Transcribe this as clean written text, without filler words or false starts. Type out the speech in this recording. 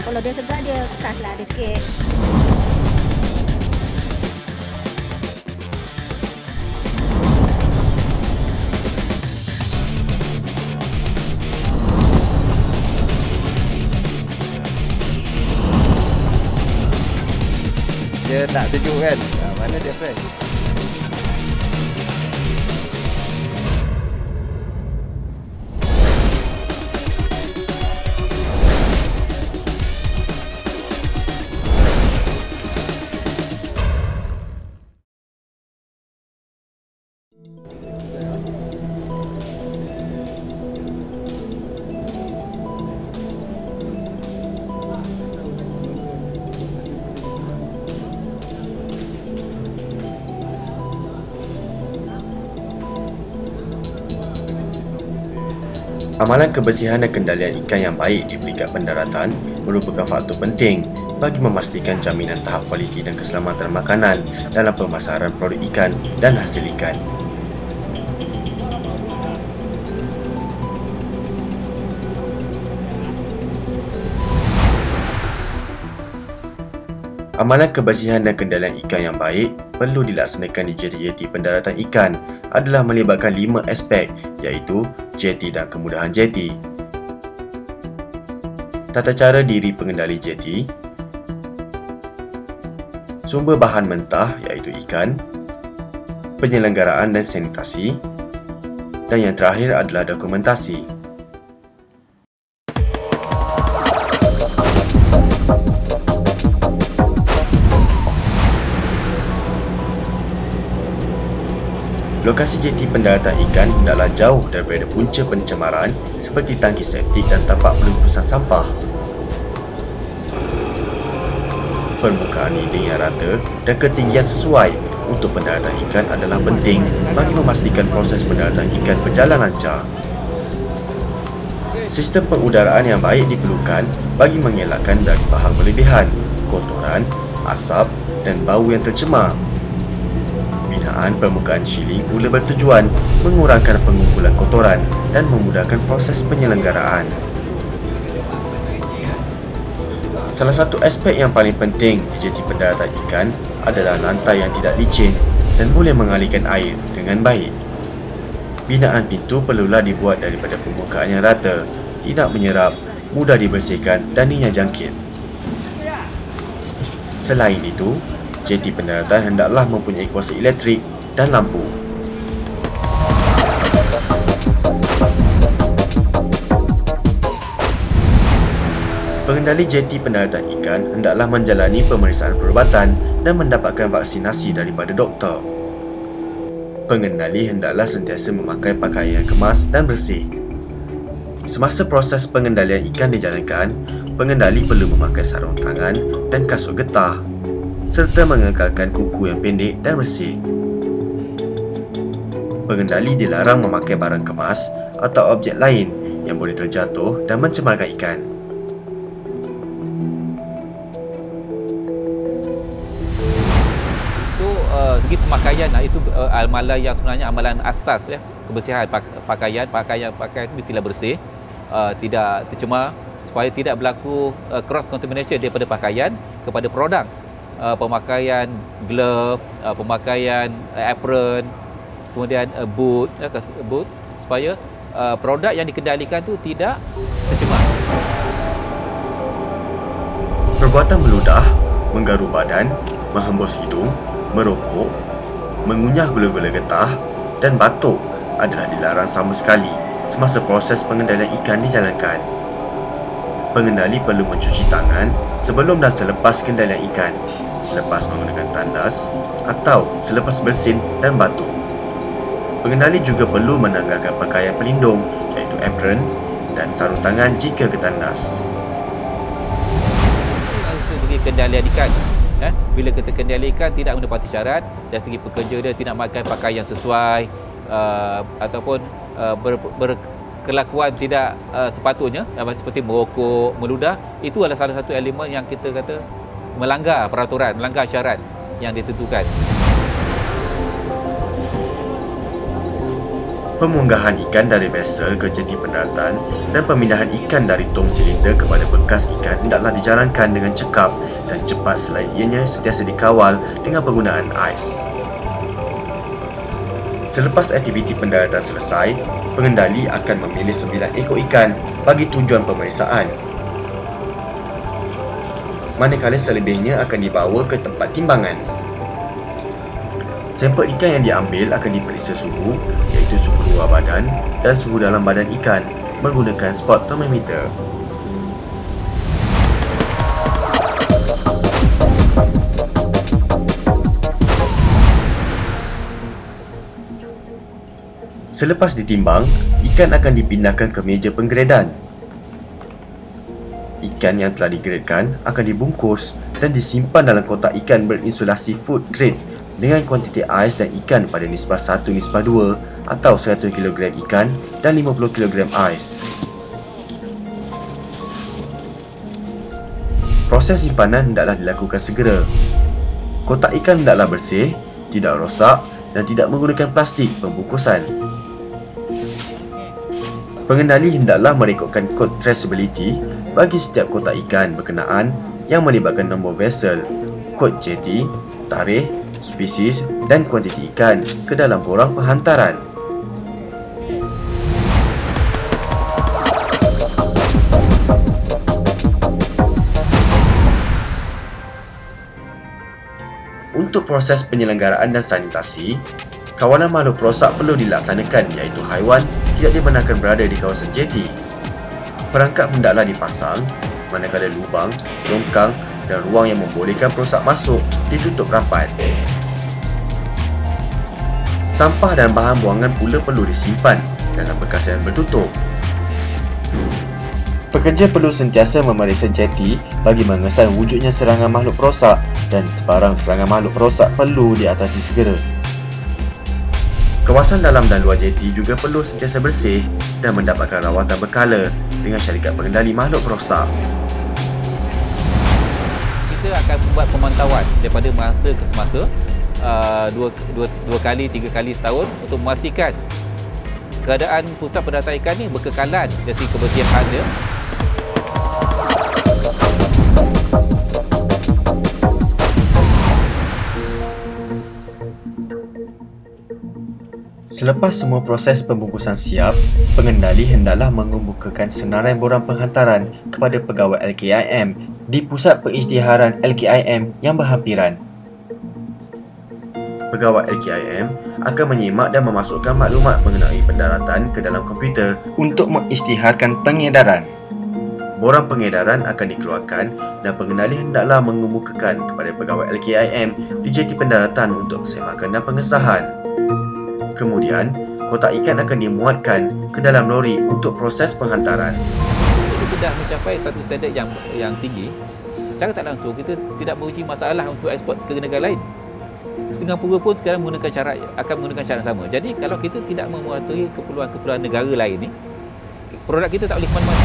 Kalau dia segar, dia keras lah, dia sikit. Dia tak sejuk kan? Mana dia fresh? Amalan kebersihan dan kendalian ikan yang baik di peringkat pendaratan merupakan faktor penting bagi memastikan jaminan tahap kualiti dan keselamatan makanan dalam pemasaran produk ikan dan hasil ikan. Amalan kebersihan dan kendalian ikan yang baik perlu dilaksanakan di jeti-jeti pendaratan ikan adalah melibatkan 5 aspek, iaitu jeti dan kemudahan jeti, tata cara diri pengendali jeti, sumber bahan mentah iaitu ikan, penyelenggaraan dan sanitasi, dan yang terakhir adalah dokumentasi. Lokasi jeti pendaratan ikan hendaklah jauh daripada punca pencemaran seperti tangki septik dan tapak pelurusan sampah. Permukaan dinding yang rata dan ketinggian sesuai untuk pendaratan ikan adalah penting bagi memastikan proses pendaratan ikan berjalan lancar. Sistem pengudaraan yang baik diperlukan bagi mengelakkan dari bahan berlebihan, kotoran, asap dan bau yang tercemar. Pembinaan permukaan chilling mula bertujuan mengurangkan pengumpulan kotoran dan memudahkan proses penyelenggaraan. Salah satu aspek yang paling penting di jeti pendaratan ikan adalah lantai yang tidak licin dan boleh mengalirkan air dengan baik. Binaan pintu perlulah dibuat daripada permukaan yang rata, tidak menyerap, mudah dibersihkan dan ia jangkit. Selain itu, jeti pendaratan hendaklah mempunyai kuasa elektrik dan lampu. Pengendali jeti pendaratan ikan hendaklah menjalani pemeriksaan perubatan dan mendapatkan vaksinasi daripada doktor. Pengendali hendaklah sentiasa memakai pakaian yang kemas dan bersih. Semasa proses pengendalian ikan dijalankan, pengendali perlu memakai sarung tangan dan kasut getah, serta mengekalkan kuku yang pendek dan bersih. Pengendali dilarang memakai barang kemas atau objek lain yang boleh terjatuh dan mencemarkan ikan. Itu segi pemakaian, itu amalan yang sebenarnya amalan asas ya, kebersihan pakaian itu mestilah bersih, tidak tercemar supaya tidak berlaku cross contamination daripada pakaian kepada produk. Pemakaian glove, pemakaian apron, kemudian boot supaya produk yang dikendalikan tu tidak tercemar. Perbuatan meludah, menggaru badan, menghembus hidung, merokok, mengunyah gula-gula getah dan batuk adalah dilarang sama sekali semasa proses pengendalian ikan dijalankan. Pengendali perlu mencuci tangan sebelum dan selepas kendalian ikan, selepas menggunakan tandas atau selepas bersin dan batuk. Pengendali juga perlu menanggalkan pakaian pelindung iaitu apron dan sarung tangan jika ketandas. Segi kendalian ikan, bila kita kendali ikan tidak menepati syarat, dari segi pekerja dia tidak memakai pakaian yang sesuai ataupun berkelakuan tidak sepatutnya, seperti merokok, meludah, itu adalah salah satu elemen yang kita kata melanggar peraturan, melanggar syarat yang ditentukan. Pemunggahan ikan dari vesel ke jeti pendaratan dan pemindahan ikan dari tong silinder kepada bekas ikan hendaklah dijalankan dengan cekap dan cepat selain ianya sentiasa dikawal dengan penggunaan ais. Selepas aktiviti pendaratan selesai, pengendali akan memilih 9 ekor ikan bagi tujuan pemeriksaan. Manakala selebihnya akan dibawa ke tempat timbangan. Sampel ikan yang diambil akan diperiksa suhu, iaitu suhu luar badan dan suhu dalam badan ikan menggunakan spot thermometer. Selepas ditimbang, ikan akan dipindahkan ke meja penggradean. Ikan yang telah digradkan akan dibungkus dan disimpan dalam kotak ikan berinsulasi food grade dengan kuantiti ais dan ikan pada nisbah 1:2 atau 100 kg ikan dan 50 kg ais. Proses simpanan hendaklah dilakukan segera. Kotak ikan hendaklah bersih, tidak rosak dan tidak menggunakan plastik pembungkusan. Pengendali hendaklah merekodkan kod traceability bagi setiap kotak ikan berkenaan yang melibatkan nombor vesel, kod jeti, tarikh, spesies dan kuantiti ikan ke dalam borang penghantaran. Untuk proses penyelenggaraan dan sanitasi, kawalan makhluk perosak perlu dilaksanakan, iaitu haiwan tidak dibenarkan berada di kawasan jeti. Perangkap hendaklah dipasang manakala lubang, longkang dan ruang yang membolehkan perosak masuk ditutup rapat. Sampah dan bahan buangan pula perlu disimpan dalam bekas yang bertutup. Pekerja perlu sentiasa memeriksa jeti bagi mengesan wujudnya serangan makhluk perosak dan sebarang serangan makhluk perosak perlu diatasi segera. Kawasan dalam dan luar jeti juga perlu sentiasa bersih dan mendapatkan rawatan berkala dengan syarikat pengendali makhluk perosak. Kita akan membuat pemantauan daripada masa ke semasa, dua kali, 3 kali setahun untuk memastikan keadaan pusat pendaratan ikan ni berkekalan dari segi kebersihan dia. Selepas semua proses pembungkusan siap, pengendali hendaklah mengemukakan senarai borang penghantaran kepada pegawai LKIM di pusat pengisytiharan LKIM yang berhampiran. Pegawai LKIM akan menyimak dan memasukkan maklumat mengenai pendaratan ke dalam komputer untuk mengisytiharkan pengedaran. Borang pengedaran akan dikeluarkan dan pengendali hendaklah mengemukakan kepada pegawai LKIM di jeti pendaratan untuk semakan dan pengesahan. Kemudian, kotak ikan akan dimuatkan ke dalam lori untuk proses penghantaran. Kita sudah mencapai satu standard yang tinggi. Secara tak langsung, kita tidak beruji masalah untuk ekspor ke negara lain. Singapura pun sekarang akan menggunakan syarat sama. Jadi, kalau kita tidak mematuhi keperluan negara lain ni, produk kita tak boleh ke mana-mana.